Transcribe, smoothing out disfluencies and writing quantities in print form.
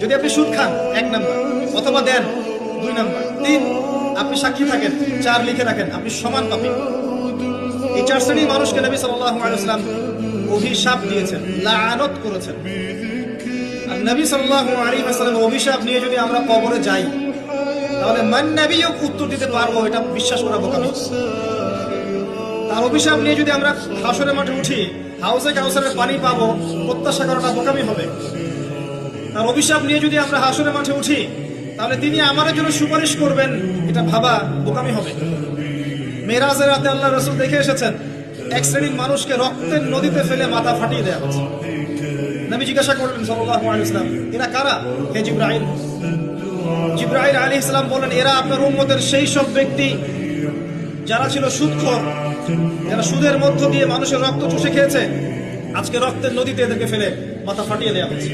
যদি আপনি সুদ খান 1 নাম্বার, অথবা দেন 2 নাম্বার, 3 আপনি সাক্ষী থাকেন, 4 লিখে রাখেন, আপনি সমান পাপী। এই 4 শ্রেণীর মানুষকে নবী সাল্লাল্লাহু আলাইহি ওয়াসাল্লাম অভিশাপ দিয়েছেন, লাআনত করেছেন। আর নবী সাল্লাল্লাহু আলাইহি ওয়াসাল্লাম অভিশাপ নিয়ে যদি আমরা কবরে যাই, তাহলে মান নবিয়্যুক উত্তর দিতে পারবো, এটা বিশ্বাস করা বোকামি। তার অভিশাপ নিয়ে যদি আমরা হাসরের মাঠে উঠি, হাউজে কাউসারের পানি পাবো, প্রত্যাশা করাটা বোকামি হবে। তার অভিশাপ নিয়ে যদি আমরা হাসরের মাঠে উঠি, তাহলে তিনি আমাদের জন্য সুপারিশ করবেন, এটা ভাবা বোকামি হবে। মেরাজের রাতে আল্লাহ রাসূল দেখে এসেছেন, এক শ্রেণীর মানুষকে রক্তের নদীতে ফেলে মাথা ফাটিয়ে দেওয়া হচ্ছে। নবী জিজ্ঞাসা করলেন সাল্লাল্লাহু আলাইহি ওয়াসাল্লাম, এরা কারা? হে জিবরাইল। জিবরাইল আলাইহিস সালাম বলেন, এরা আপনার উম্মতের সেই সব ব্যক্তি যারা ছিল সুদখোর, যারা সুদের মধ্য দিয়ে মানুষের রক্ত চুষে খেয়েছে। আজকে রক্তের নদীতে এদেরকে ফেলে মাথা ফাটিয়ে দেওয়া হচ্ছে।